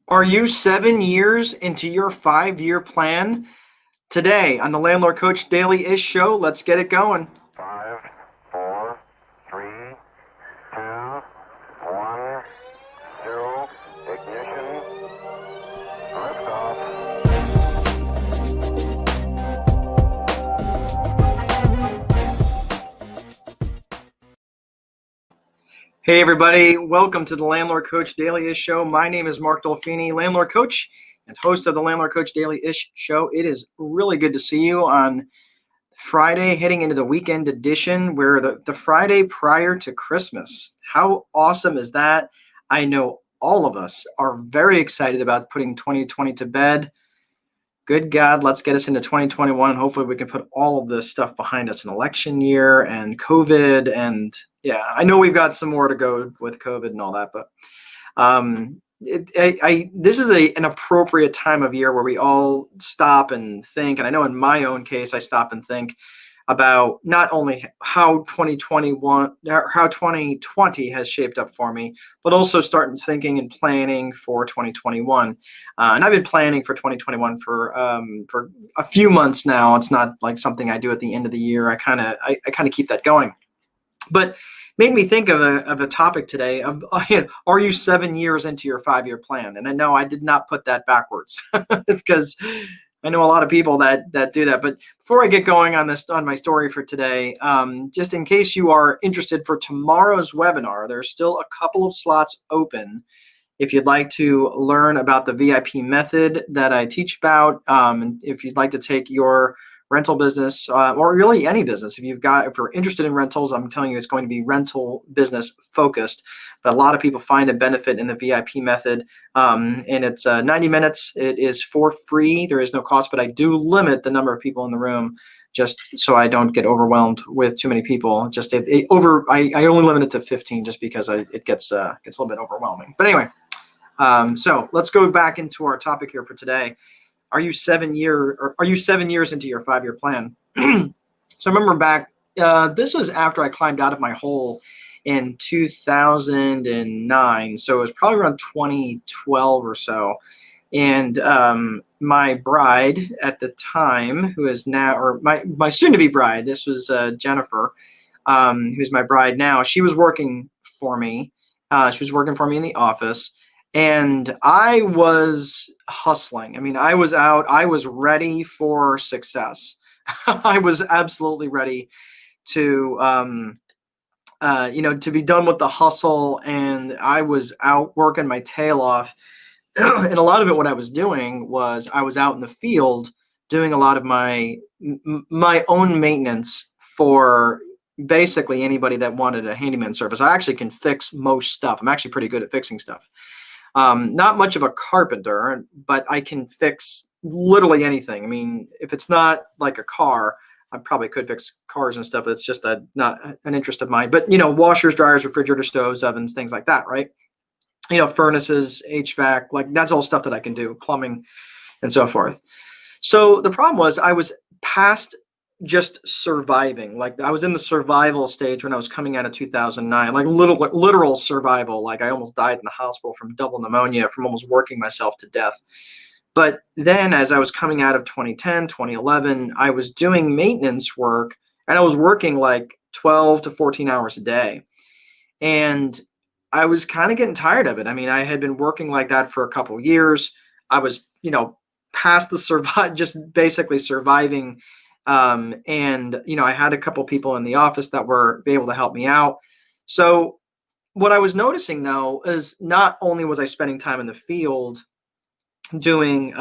Are you 7 years into your 5-year plan? Today on the Landlord Coach Daily Ish Show, let's get it going. Five, four, three, two, one, zero, ignition, liftoff. Hey, everybody. Welcome to the Landlord Coach Daily Ish Show. My name is Mark Dolfini, Landlord Coach and host of the Landlord Coach Daily Ish Show. It is really good to see you on Friday, heading into the weekend edition. We're the Friday prior to Christmas. How awesome is that? I know all of us are very excited about putting 2020 to bed. Good God, let's get us into 2021, and hopefully we can put all of this stuff behind us, an election year and COVID. And yeah, I know we've got some more to go with COVID and all that, but this is an appropriate time of year where we all stop and think. And I know in my own case, I stop and think about not only how 2020 has shaped up for me, but also start thinking and planning for 2021. And I've been planning for 2021 for a few months now. It's not like something I do at the end of the year. I kind of keep that going. But made me think of a topic today of are you 7 years into your 5-year plan? And I know I did not put that backwards. It's because I know a lot of people that do that. But before I get going on my story for today, just in case you are interested for tomorrow's webinar, there's still a couple of slots open. If you'd like to learn about the VIP method that I teach about, and if you'd like to take your rental business, or really any business, if you're interested in rentals, I'm telling you it's going to be rental business focused. But a lot of people find a benefit in the VIP method, and it's 90 minutes. It is for free. There is no cost, but I do limit the number of people in the room just so I don't get overwhelmed with too many people. I only limit it to 15 just because it gets a little bit overwhelming. But anyway. So let's go back into our topic here for today. Are you 7 years into your 5-year plan? So I remember back, this was after I climbed out of my hole in 2009. So it was probably around 2012 or so. And my bride at the time, who is now, or my soon-to-be bride, this was Jennifer, who's my bride now. She was working for me. She was working for me in the office. And I was hustling. I mean, I was out. I was ready for success. I was absolutely ready to, to be done with the hustle. And I was out working my tail off. And a lot of it, what I was doing was I was out in the field doing a lot of my own maintenance for basically anybody that wanted a handyman service. I actually can fix most stuff. I'm actually pretty good at fixing stuff. Not much of a carpenter, but I can fix literally anything. I mean, if it's not like a car, I probably could fix cars and stuff. It's just not an interest of mine. But, washers, dryers, refrigerators, stoves, ovens, things like that, right? Furnaces, HVAC, like that's all stuff that I can do, plumbing and so forth. So the problem was I was past just surviving. Like I was in the survival stage when I was coming out of 2009, like literal survival. Like I almost died in the hospital from double pneumonia from almost working myself to death. But then as I was coming out of 2010, 2011, I was doing maintenance work and I was working like 12 to 14 hours a day. And I was kind of getting tired of it. I mean, I had been working like that for a couple of years. I was, past the just basically surviving. And I had a couple people in the office that were able to help me out. So what I was noticing though is not only was I spending time in the field doing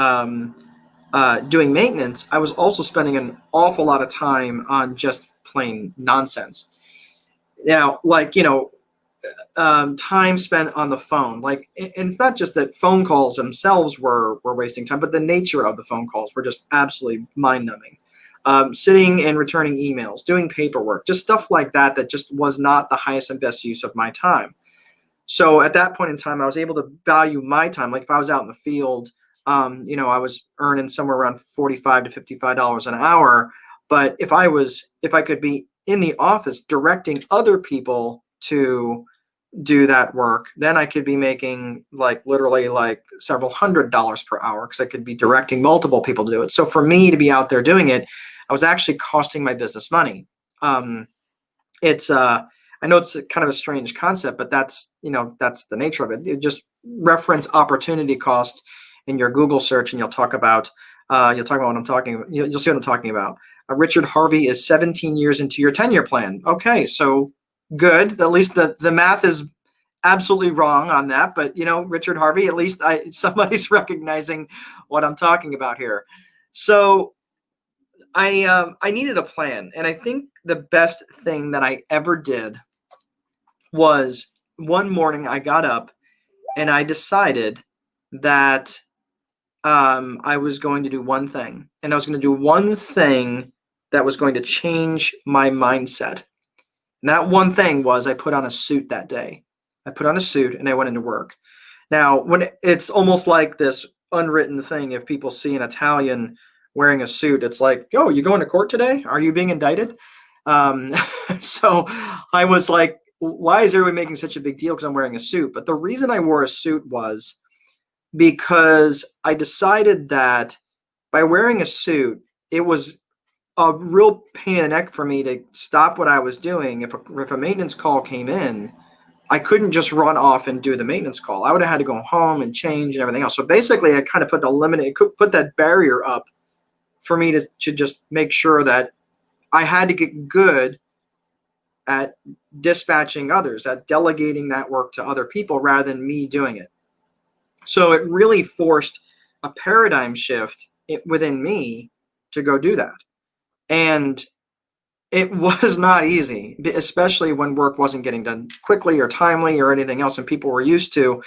maintenance, I was also spending an awful lot of time on just plain nonsense. Now, time spent on the phone, and it's not just that phone calls themselves were wasting time, but the nature of the phone calls were just absolutely mind-numbing. Sitting and returning emails, doing paperwork, just stuff like that just was not the highest and best use of my time. So at that point in time, I was able to value my time. Like if I was out in the field, I was earning somewhere around $45 to $55 an hour. But if I could be in the office directing other people to do that work, then I could be making like literally like several $100s per hour because I could be directing multiple people to do it. So for me to be out there doing it, I was actually costing my business money. It's I know it's kind of a strange concept, but that's that's the nature of it. You just reference opportunity cost in your Google search, and you'll talk about what I'm talking. You'll see what I'm talking about. Richard Harvey is 17 years into your 10-year plan. Okay, so good. At least the math is absolutely wrong on that, but Richard Harvey, at least somebody's recognizing what I'm talking about here. So I needed a plan, and I think the best thing that I ever did was one morning I got up and I decided that I was going to do one thing, and I was going to do one thing that was going to change my mindset. And that one thing was I put on a suit that day. I put on a suit and I went into work. Now, when it's almost like this unwritten thing, if people see an Italian wearing a suit, it's like, "Oh, you going to court today? Are you being indicted?" Um, so I was like, "Why is everybody making such a big deal because I'm wearing a suit?" But the reason I wore a suit was because I decided that by wearing a suit, it was a real pain in the neck for me to stop what I was doing. If a maintenance call came in, I couldn't just run off and do the maintenance call. I would have had to go home and change and everything else. So basically, I kind of put that barrier up for me to just make sure that I had to get good at dispatching others, at delegating that work to other people rather than me doing it. So it really forced a paradigm shift within me to go do that. And it was not easy, especially when work wasn't getting done quickly or timely or anything else. And people were used to,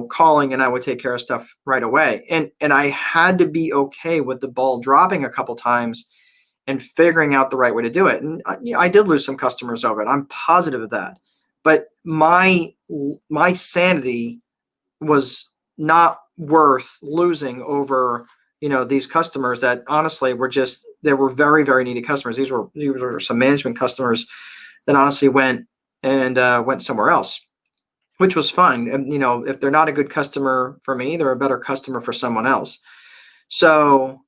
calling and I would take care of stuff right away. And I had to be okay with the ball dropping a couple times and figuring out the right way to do it. And I did lose some customers over it. I'm positive of that. But my sanity was not worth losing over these customers that honestly they were very, very needy customers. These were some management customers that honestly went somewhere else, which was fine. And if they're not a good customer for me, they're a better customer for someone else. So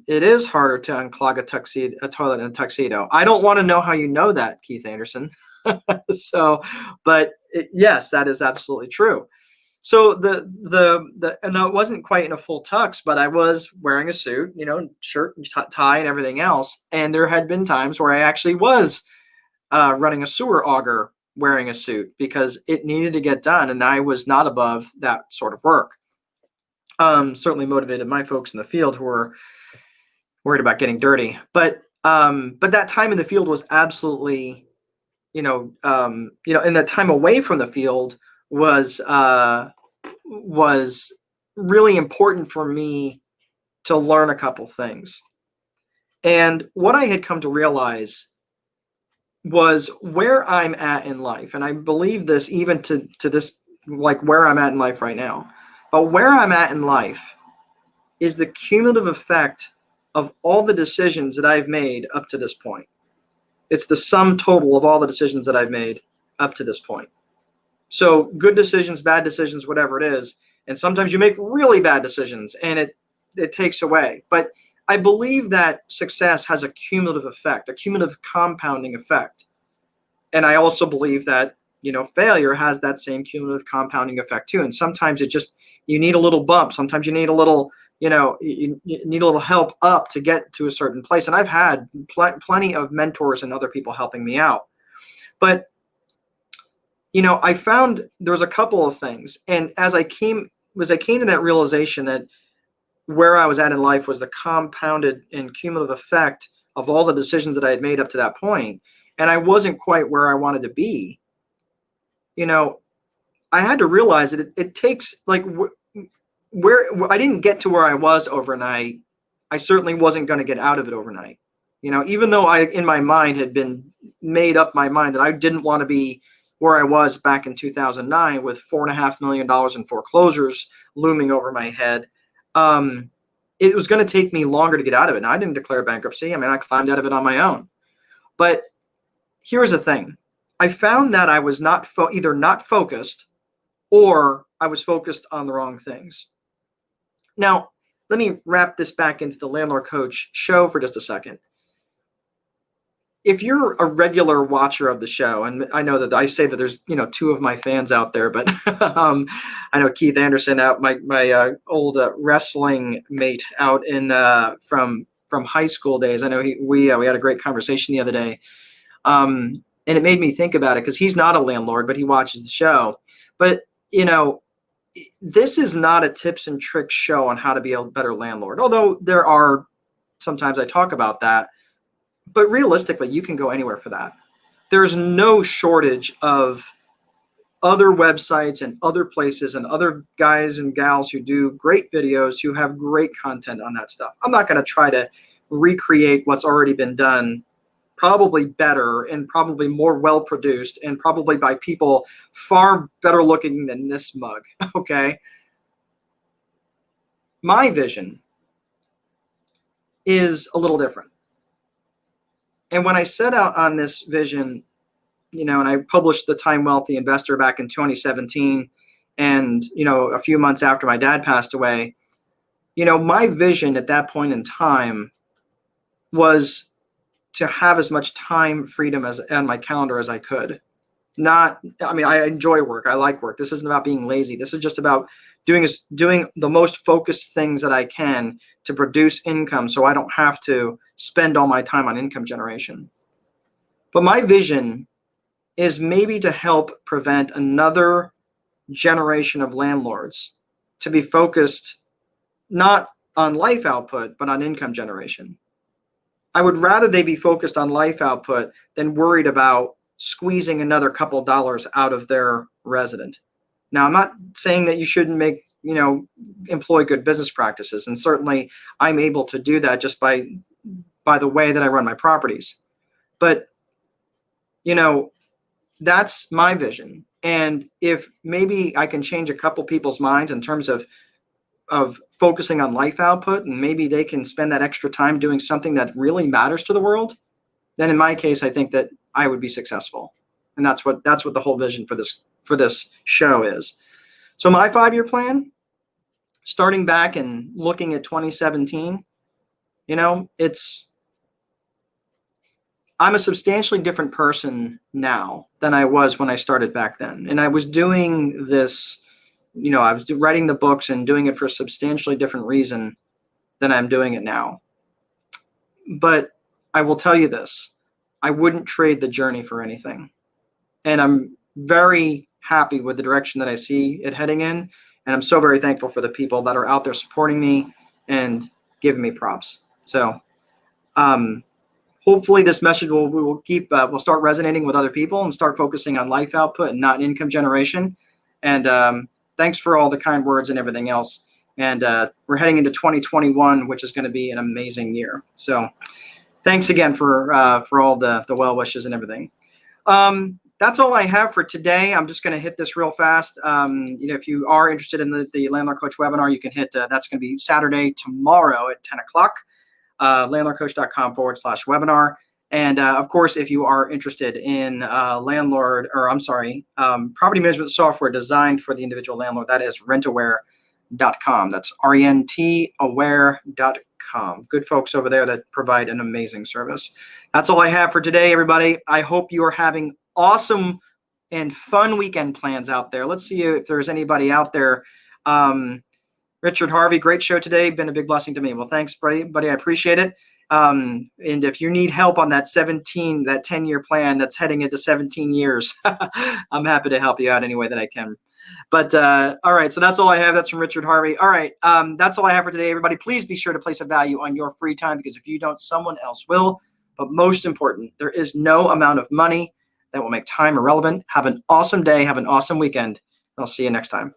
it is harder to unclog a toilet in a tuxedo. I don't want to know how you know that, Keith Anderson. So, but yes, that is absolutely true. So and I wasn't quite in a full tux, but I was wearing a suit, shirt, tie, and everything else. And there had been times where I actually was running a sewer auger wearing a suit because it needed to get done, and I was not above that sort of work. Certainly motivated my folks in the field who were worried about getting dirty, but that time in the field was absolutely, and that time away from the field was really important for me to learn a couple things. And what I had come to realize was where I'm at in life, and I believe this even to this, like where I'm at in life right now, but where I'm at in life is the cumulative effect of all the decisions that I've made up to this point. It's the sum total of all the decisions that I've made up to this point. So good decisions, bad decisions, whatever it is. And sometimes you make really bad decisions and it takes away. But I believe that success has a cumulative effect, a cumulative compounding effect. And I also believe that, failure has that same cumulative compounding effect too. And sometimes you need a little bump. Sometimes you need a little, you need a little help up to get to a certain place. And I've had plenty of mentors and other people helping me out. But I found there was a couple of things. And as I came to that realization that where I was at in life was the compounded and cumulative effect of all the decisions that I had made up to that point, and I wasn't quite where I wanted to be, I had to realize that it takes, like, where I didn't get to where I was overnight. I certainly wasn't going to get out of it overnight. Even though I, in my mind, had been made up my mind that I didn't want to be where I was back in 2009 with $4.5 million in foreclosures looming over my head. It was going to take me longer to get out of it. And I didn't declare bankruptcy. I mean, I climbed out of it on my own. But here's the thing. I found that I was either not focused or I was focused on the wrong things. Now, let me wrap this back into the Landlord Coach show for just a second. If you're a regular watcher of the show, and I know that I say that there's two of my fans out there, but I know Keith Anderson, out my old wrestling mate out in from high school days. I know we had a great conversation the other day, and it made me think about it because he's not a landlord, but he watches the show. But this is not a tips and tricks show on how to be a better landlord, although there are sometimes I talk about that. But realistically, you can go anywhere for that. There's no shortage of other websites and other places and other guys and gals who do great videos, who have great content on that stuff. I'm not going to try to recreate what's already been done, probably better and probably more well produced and probably by people far better looking than this mug, okay? My vision is a little different. And when I set out on this vision, and I published The Time Wealthy Investor back in 2017, and, a few months after my dad passed away, my vision at that point in time was to have as much time freedom as on my calendar as I could. I enjoy work. I like work. This isn't about being lazy. This is just about doing the most focused things that I can to produce income so I don't have to spend all my time on income generation. But my vision is maybe to help prevent another generation of landlords to be focused not on life output, but on income generation. I would rather they be focused on life output than worried about squeezing another couple dollars out of their resident. Now, I'm not saying that you shouldn't employ good business practices. And certainly I'm able to do that just by the way that I run my properties. But, that's my vision. And if maybe I can change a couple people's minds in terms of focusing on life output, and maybe they can spend that extra time doing something that really matters to the world, then in my case, I think that I would be successful. And that's what the whole vision for this show is. So my 5-year plan, starting back and looking at 2017, I'm a substantially different person now than I was when I started back then. And I was doing this, I was writing the books and doing it for a substantially different reason than I'm doing it now. But I will tell you this, I wouldn't trade the journey for anything. And I'm very happy with the direction that I see it heading in. And I'm so very thankful for the people that are out there supporting me and giving me props. So hopefully this message will start resonating with other people and start focusing on life output and not income generation. And thanks for all the kind words and everything else. And we're heading into 2021, which is going to be an amazing year. So thanks again for all the well wishes and everything. That's all I have for today. I'm just going to hit this real fast. If you are interested in the Landlord Coach webinar, you can hit, that's going to be Saturday, tomorrow at 10 o'clock, landlordcoach.com/webinar. And of course, if you are interested in property management software designed for the individual landlord, that is rentaware.com. That's rentaware.com. Good folks over there that provide an amazing service. That's all I have for today, everybody. I hope you are having awesome and fun weekend plans out there. Let's see if there's anybody out there. Richard Harvey, great show today. Been a big blessing to me. Well, thanks, buddy. I appreciate it. And if you need help on that 10-year plan that's heading into 17 years, I'm happy to help you out any way that I can. But all right, so that's all I have. That's from Richard Harvey. All right, that's all I have for today, everybody. Please be sure to place a value on your free time, because if you don't, someone else will. But most important, there is no amount of money that will make time irrelevant. Have an awesome day. Have an awesome weekend. I'll see you next time.